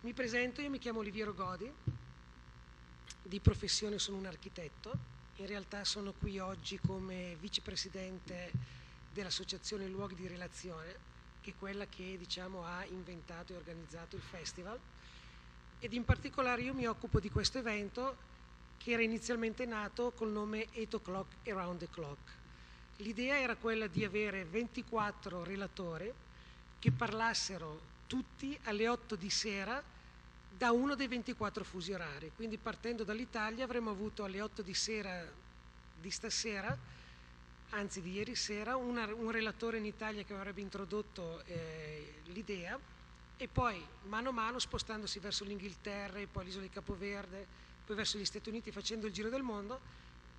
Mi presento, io mi chiamo Oliviero Godi, di professione sono un architetto, in realtà sono qui oggi come vicepresidente dell'associazione Luoghi di Relazione, che è quella che diciamo ha inventato e organizzato il festival, ed in particolare io mi occupo di questo evento che era inizialmente nato col nome 8 O'Clock Around the Clock. L'idea era quella di avere 24 relatori che parlassero tutti alle 8 di sera da uno dei 24 fusi orari, quindi partendo dall'Italia avremmo avuto alle 8 di sera di stasera, anzi di ieri sera, un relatore in Italia che avrebbe introdotto l'idea, e poi mano a mano spostandosi verso l'Inghilterra e poi l'isola di Capoverde, poi verso gli Stati Uniti, facendo il giro del mondo,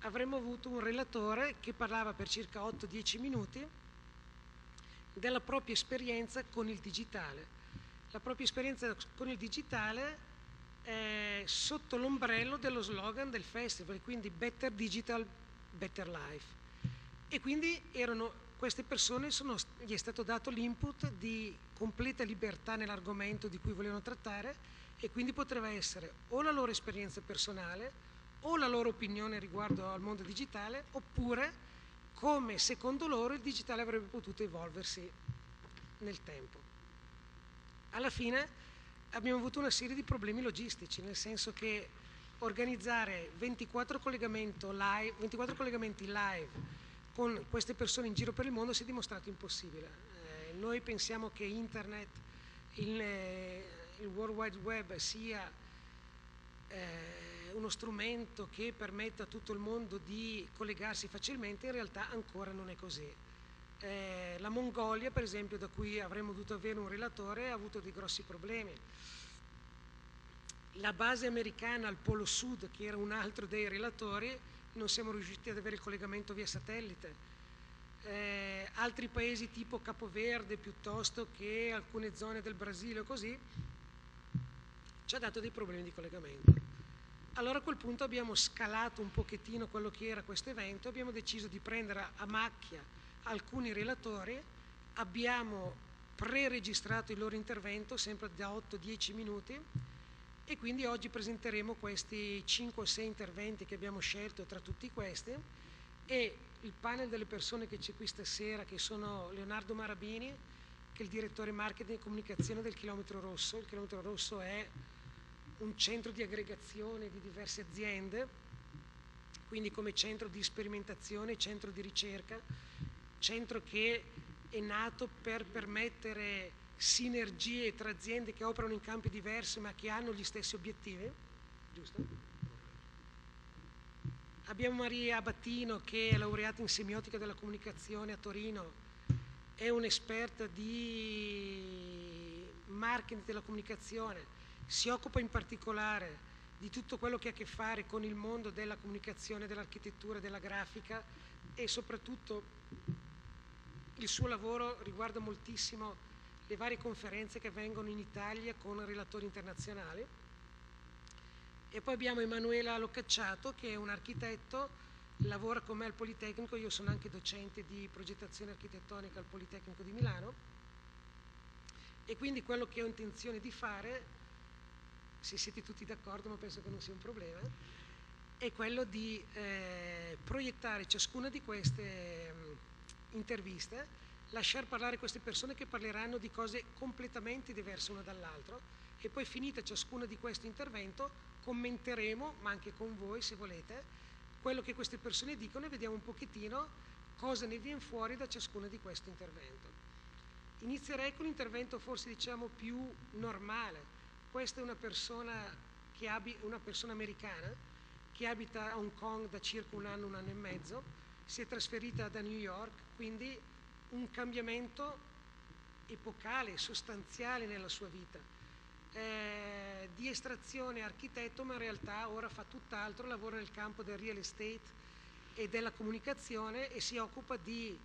avremmo avuto un relatore che parlava per circa 8-10 minuti della propria esperienza con il digitale. La propria esperienza con il digitale sotto l'ombrello dello slogan del festival, quindi Better Digital, Better Life. E quindi queste persone gli è stato dato l'input di completa libertà nell'argomento di cui volevano trattare, e quindi poteva essere o la loro esperienza personale o la loro opinione riguardo al mondo digitale, oppure come secondo loro il digitale avrebbe potuto evolversi nel tempo. Alla fine abbiamo avuto una serie di problemi logistici, nel senso che organizzare 24 collegamenti live con queste persone in giro per il mondo si è dimostrato impossibile. Noi pensiamo che internet, il World Wide Web sia uno strumento che permette a tutto il mondo di collegarsi facilmente, in realtà ancora non è così. La Mongolia, per esempio, da cui avremmo dovuto avere un relatore, ha avuto dei grossi problemi. La base americana al Polo Sud, che era un altro dei relatori, non siamo riusciti ad avere il collegamento via satellite. Altri paesi tipo Capoverde, piuttosto che alcune zone del Brasile o così, ci ha dato dei problemi di collegamento. Allora a quel punto abbiamo scalato un pochettino quello che era questo evento, abbiamo deciso di prendere a macchia alcuni relatori, abbiamo pre-registrato il loro intervento sempre da 8-10 minuti, e quindi oggi presenteremo questi 5 o 6 interventi che abbiamo scelto tra tutti questi, e il panel delle persone che c'è qui stasera, che sono Leonardo Marabini, che è il direttore marketing e comunicazione del Chilometro Rosso. Il Chilometro Rosso è un centro di aggregazione di diverse aziende, quindi come centro di sperimentazione, centro di ricerca, centro che è nato per permettere sinergie tra aziende che operano in campi diversi ma che hanno gli stessi obiettivi, giusto? Abbiamo Maria Battino, che è laureata in semiotica della comunicazione a Torino, è un'esperta di marketing della comunicazione, si occupa in particolare di tutto quello che ha a che fare con il mondo della comunicazione, dell'architettura, della grafica, e soprattutto il suo lavoro riguarda moltissimo le varie conferenze che avvengono in Italia con relatori internazionali. E poi abbiamo Emanuela Locacciato, che è un architetto, lavora con me al Politecnico, io sono anche docente di progettazione architettonica al Politecnico di Milano, e quindi quello che ho intenzione di fare, se siete tutti d'accordo, ma penso che non sia un problema, è quello di proiettare ciascuna di queste interviste, lasciar parlare queste persone che parleranno di cose completamente diverse una dall'altro, e poi finita ciascuna di questo intervento commenteremo, ma anche con voi se volete, quello che queste persone dicono, e vediamo un pochettino cosa ne viene fuori da ciascuno di questo intervento. Inizierei con un intervento forse diciamo più normale. Questa è una persona americana che abita a Hong Kong da circa un anno e mezzo, si è trasferita da New York, quindi un cambiamento epocale, sostanziale nella sua vita. Di estrazione architetto, ma in realtà ora fa tutt'altro, lavora nel campo del real estate e della comunicazione, e si occupa di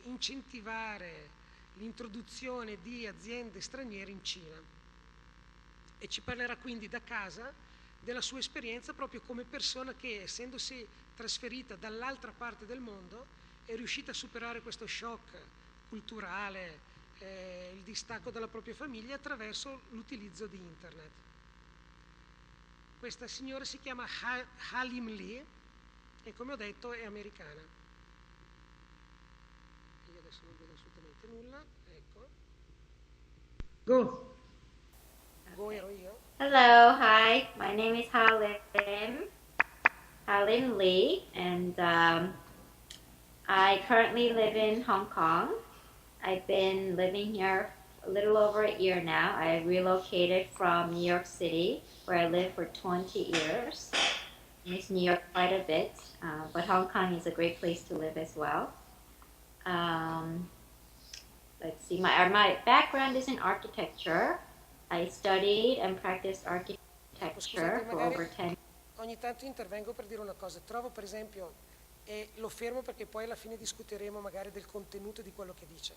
incentivare l'introduzione di aziende straniere in Cina, e ci parlerà quindi da casa della sua esperienza proprio come persona che, essendosi trasferita dall'altra parte del mondo, è riuscita a superare questo shock culturale, il distacco dalla propria famiglia attraverso l'utilizzo di internet. Questa signora si chiama Halim Lee e come ho detto è americana. Io adesso non vedo assolutamente nulla, ecco. Go! Go ero io. Hello, hi. My name is Halim Lee, and I currently live in Hong Kong. I've been living here a little over a year now. I relocated from New York City, where I lived for 20 years. I miss New York quite a bit, but Hong Kong is a great place to live as well. Um, let's see, my background is in architecture. I studied and practiced architecture for over 10 years. Ogni tanto intervengo per dire una cosa. Trovo per esempio, e lo fermo perché poi alla fine discuteremo magari del contenuto di quello che dice.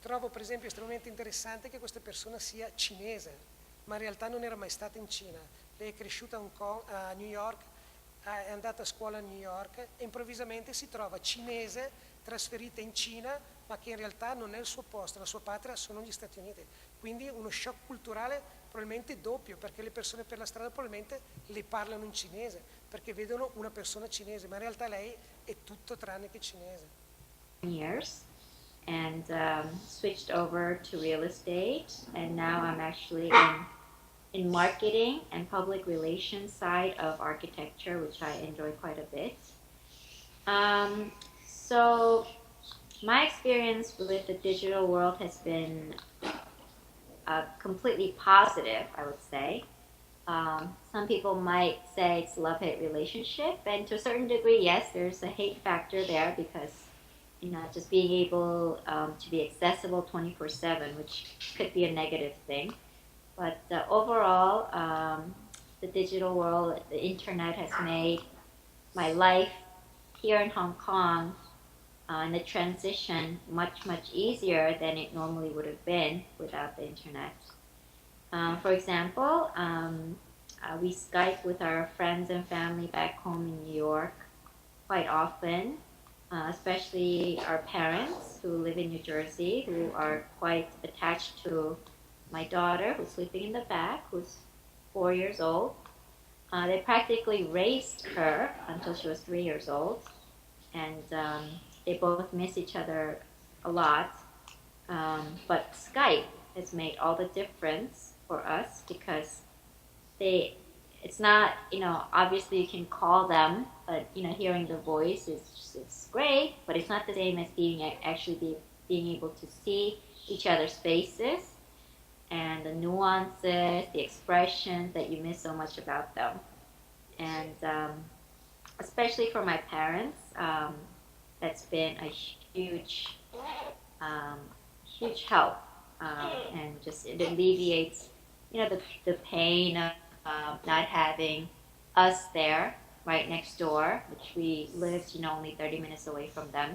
Trovo per esempio estremamente interessante che questa persona sia cinese, ma in realtà non era mai stata in Cina. Lei è cresciuta a New York, è andata a scuola a New York e improvvisamente si trova cinese, trasferita in Cina, ma che in realtà non è il suo posto, la sua patria sono gli Stati Uniti. Quindi uno shock culturale probabilmente doppio, perché le persone per la strada probabilmente le parlano in cinese, perché vedono una persona cinese, ma in realtà lei è tutto tranne che cinese. Years and switched over to real estate, and now I'm actually in marketing and public relations side of architecture, which I enjoy quite a bit. So my experience with the digital world has been completely positive, I would say. Some people might say it's a love-hate relationship, and to a certain degree, yes, there's a hate factor there because, just being able to be accessible 24/7, which could be a negative thing. But overall, the digital world, the internet has made my life here in Hong Kong and the transition much, much easier than it normally would have been without the internet. For example, we Skype with our friends and family back home in New York quite often, especially our parents who live in New Jersey, who are quite attached to my daughter, who's sleeping in the back, who's 4 years old. They practically raised her until she was 3 years old, and they both miss each other a lot. But Skype has made all the difference for us because it's not, obviously you can call them, but, hearing the voice it's great, but it's not the same as being able to see each other's faces and the nuances, the expressions that you miss so much about them. And especially for my parents, that's been a huge, huge help, and just it alleviates, the pain of not having us there right next door, which we lived, only 30 minutes away from them,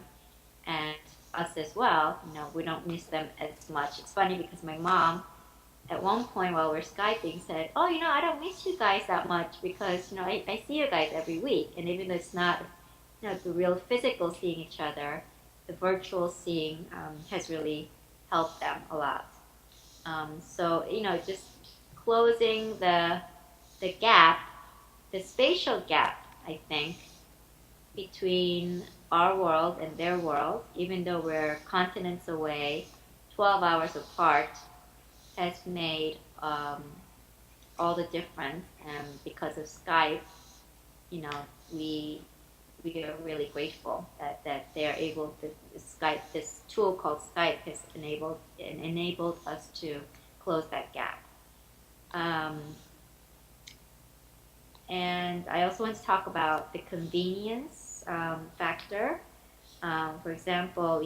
and us as well. We don't miss them as much. It's funny because my mom, at one point while we're Skyping, said, "Oh, I don't miss you guys that much because, I see you guys every week." And even though it's not, the real physical seeing each other, the virtual seeing has really helped them a lot. So, just closing the gap, the spatial gap, I think, between our world and their world, even though we're continents away, 12 hours apart, has made all the difference. And because of Skype, we are really grateful that they are able to Skype. This tool called Skype has enabled us to close that gap. And I also want to talk about the convenience factor. For example,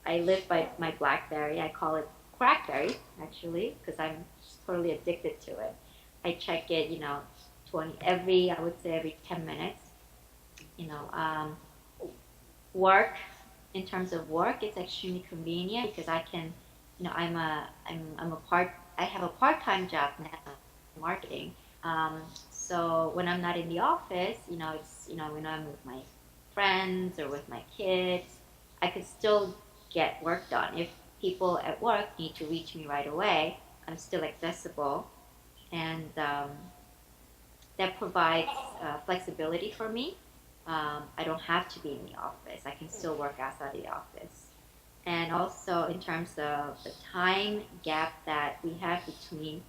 I live by my BlackBerry. I call it Crackberry, actually, because I'm totally addicted to it. I check it, I would say every 10 minutes. Work, in terms of work, it's extremely convenient because I can, I have a part-time job now in marketing. So when I'm not in the office, it's, when I'm with my friends or with my kids, I could still get work done. If people at work need to reach me right away, I'm still accessible, and that provides flexibility for me. I don't have to be in the office. I can still work outside the office. And also in terms of the time gap that we have between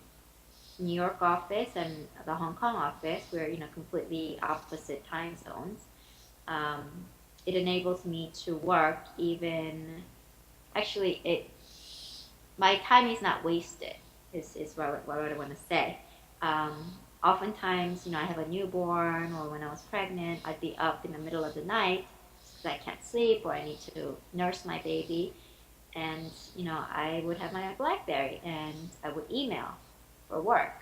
New York office and the Hong Kong office, we're completely opposite time zones. Um, it enables me to work even actually it my time is not wasted is what I want to say. Oftentimes, I have a newborn, or when I was pregnant, I'd be up in the middle of the night because I can't sleep, or I need to nurse my baby, and I would have my BlackBerry and I would email for work,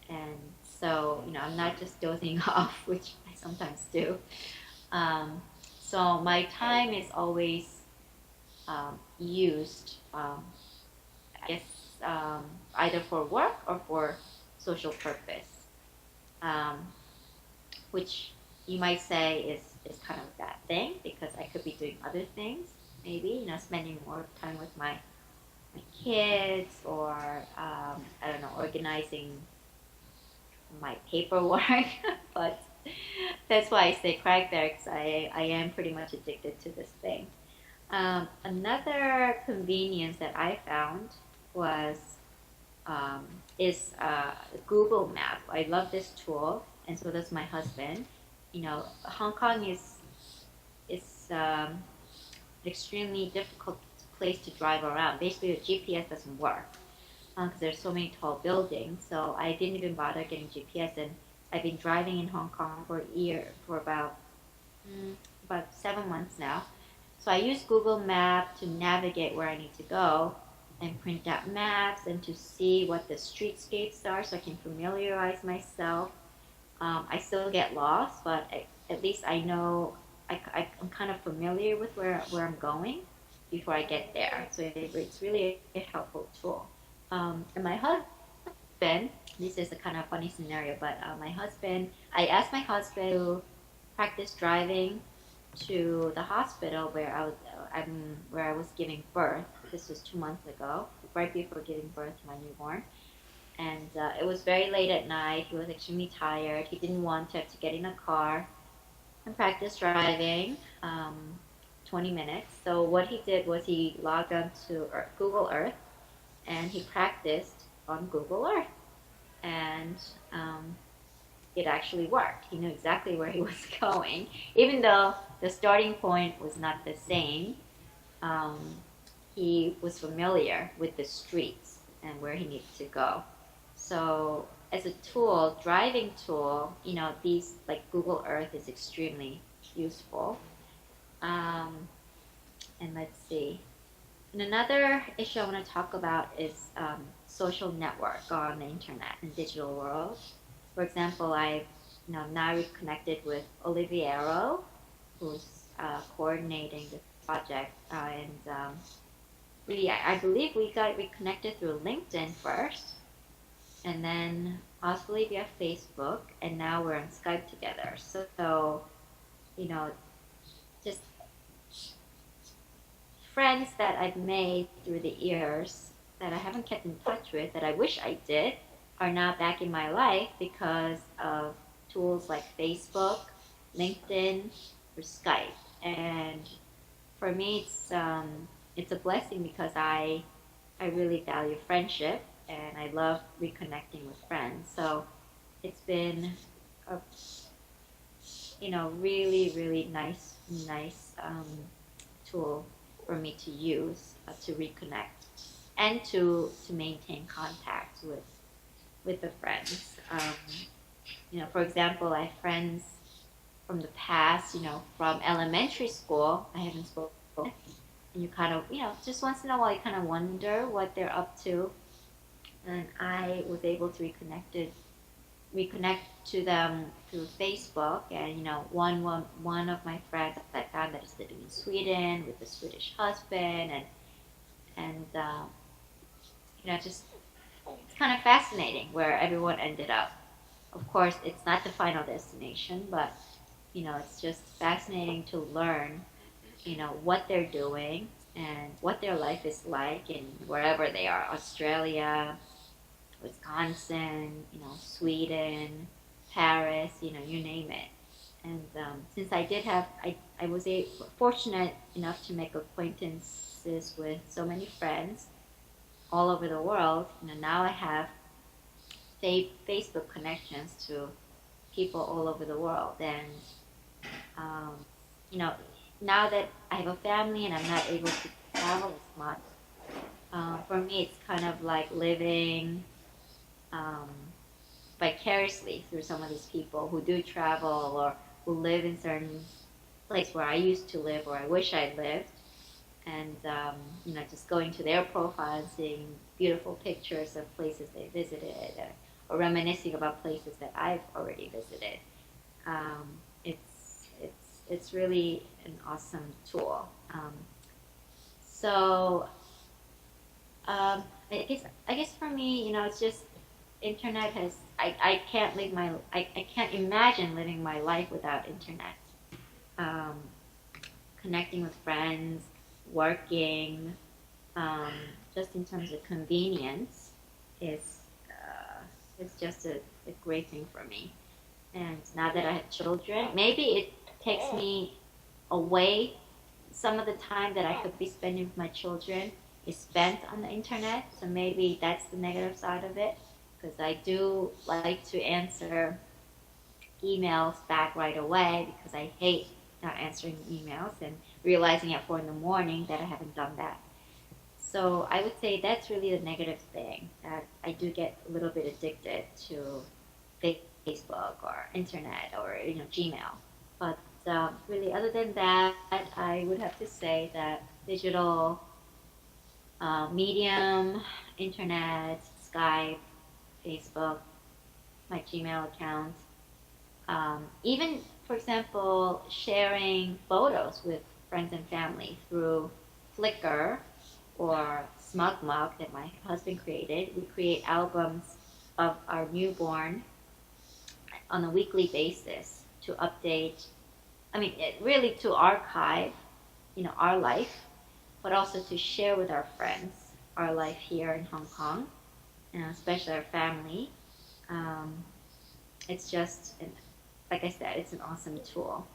and so I'm not just dozing off, which I sometimes do. Um, so my time is always used, I guess, either for work or for social purpose, um, which you might say is kind of a bad thing because I could be doing other things, maybe, spending more time with my kids, or I don't know, organizing my paperwork. But that's why I stay cracked there, because I am pretty much addicted to this thing. Another convenience that I found was um, is Google Map. I love this tool, and so does my husband. Hong Kong is an extremely difficult place to drive around. Basically, the GPS doesn't work because there's so many tall buildings. So I didn't even bother getting GPS, and I've been driving in Hong Kong for a year, for about 7 months now. So I use Google Map to navigate where I need to go, and print out maps and to see what the streetscapes are, so I can familiarize myself. I still get lost, but at least I know I'm kind of familiar with where I'm going before I get there. So it's really a helpful tool. And my husband, this is a kind of funny scenario, but I asked my husband to practice driving to the hospital where I was giving birth. This was 2 months ago, right before giving birth to my newborn. And it was very late at night. He was extremely tired. He didn't want to have to get in a car and practice driving 20 minutes. So what he did was he logged on to Google Earth, and he practiced on Google Earth. And it actually worked. He knew exactly where he was going, even though the starting point was not the same. Um, he was familiar with the streets and where he needed to go. So as a tool, driving tool, these like Google Earth is extremely useful. And let's see. And another issue I want to talk about is social network on the internet and digital world. For example, I've now reconnected with Oliviero, who's coordinating this project, and I believe we got reconnected through LinkedIn first, and then possibly via Facebook, and now we're on Skype together. So just friends that I've made through the years that I haven't kept in touch with, that I wish I did, are now back in my life because of tools like Facebook, LinkedIn, or Skype. And for me, it's a blessing because I really value friendship, and I love reconnecting with friends. So it's been a really, really nice tool for me to use to reconnect and to maintain contact with the friends. For example, I have friends from the past, from elementary school I haven't spoken, and you kind of, just once in a while you kind of wonder what they're up to. And I was able to reconnect to them through Facebook, and one of my friends I found that is living in Sweden with a Swedish husband, and just it's kind of fascinating where everyone ended up. Of course, it's not the final destination, but it's just fascinating to learn what they're doing, and what their life is like in wherever they are, Australia, Wisconsin, Sweden, Paris, you name it. And since I was fortunate enough to make acquaintances with so many friends all over the world. Now I have Facebook connections to people all over the world. And, um, you know, now that I have a family and I'm not able to travel as much, for me, it's kind of like living um, vicariously through some of these people who do travel or who live in certain place where I used to live or I wish I lived. And, just going to their profile and seeing beautiful pictures of places they visited or reminiscing about places that I've already visited. Um, it's really an awesome tool. So I guess for me, it's just internet has I can't live I can't imagine living my life without internet. Um, Connecting with friends, working, um, just in terms of convenience, is it's just a great thing for me. And now that I have children, maybe it takes me away. Some of the time that I could be spending with my children is spent on the internet, so maybe that's the negative side of it. Because I do like to answer emails back right away because I hate not answering emails and realizing at 4 in the morning that I haven't done that. So I would say that's really the negative thing, that I do get a little bit addicted to Facebook or internet or Gmail. But really, other than that, I would have to say that digital medium, internet, Skype, Facebook, my Gmail account, even, for example, sharing photos with friends and family through Flickr or SmugMug that my husband created. We create albums of our newborn on a weekly basis to update, really to archive, our life, but also to share with our friends our life here in Hong Kong, and especially our family. Um, it's just, like I said, it's an awesome tool,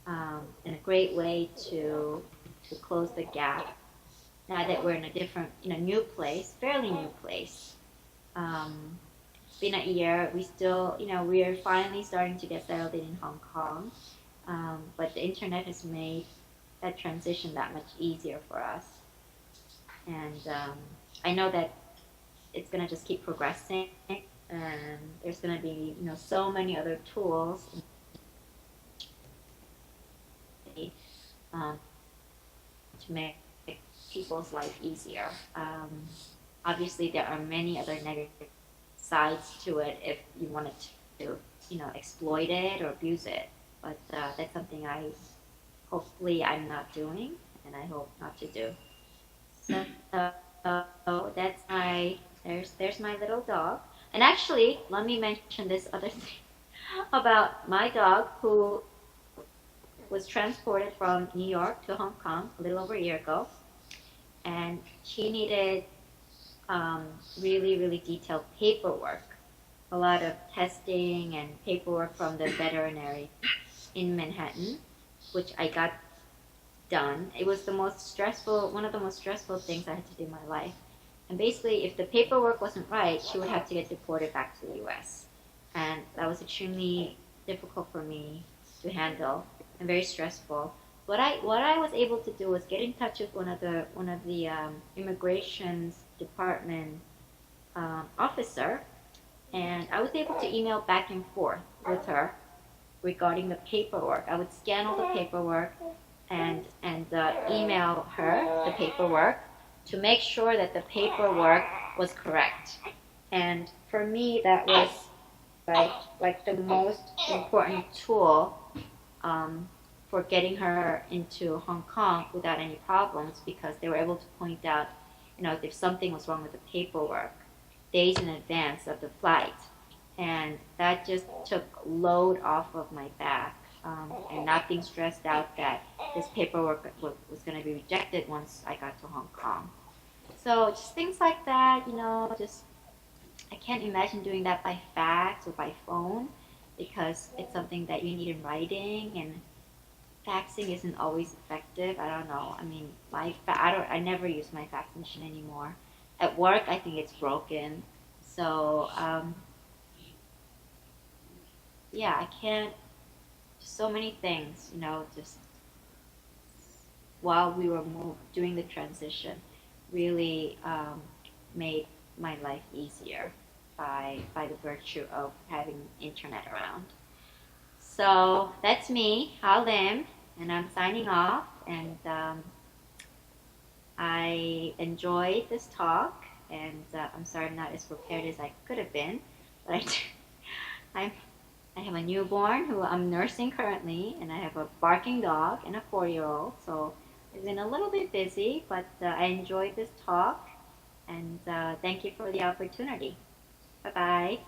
and a great way to close the gap. Now that we're in a different, new place, fairly new place. Um, been a year, we still, we are finally starting to get settled in Hong Kong, but the internet has made that transition that much easier for us. And I know that it's gonna just keep progressing, and there's gonna be, so many other tools um, to make people's life easier. Obviously, there are many other negative sides to it if you wanted to, exploit it or abuse it. But that's something hopefully I'm not doing, and I hope not to do. So that's there's my little dog. And actually, let me mention this other thing about my dog who was transported from New York to Hong Kong a little over a year ago, and she needed really, really detailed paperwork, a lot of testing and paperwork from the veterinary in Manhattan, which I got done. It was one of the most stressful things I had to do in my life. And basically, if the paperwork wasn't right, she would have to get deported back to the U.S. And that was extremely difficult for me to handle and very stressful. What I was able to do was get in touch with one of the immigrations department officer, and I was able to email back and forth with her regarding the paperwork. I would scan all the paperwork and email her the paperwork to make sure that the paperwork was correct. And for me, that was like the most important tool for getting her into Hong Kong without any problems, because they were able to point out, if something was wrong with the paperwork days in advance of the flight. And that just took load off of my back. and not being stressed out that this paperwork was going to be rejected once I got to Hong Kong. So just things like that, just I can't imagine doing that by fax or by phone because it's something that you need in writing, and faxing isn't always effective. I don't know. I mean, I never use my fax machine anymore. At work, I think it's broken. So yeah, I can't. So many things, just while we were doing the transition, really made my life easier by the virtue of having internet around. So that's me, Ha Lim, and I'm signing off. And I enjoyed this talk, and I'm sorry I'm not as prepared as I could have been, but I'm I have a newborn who I'm nursing currently, and I have a barking dog and a 4-year-old. So I've been a little bit busy, but I enjoyed this talk, and thank you for the opportunity. Bye bye.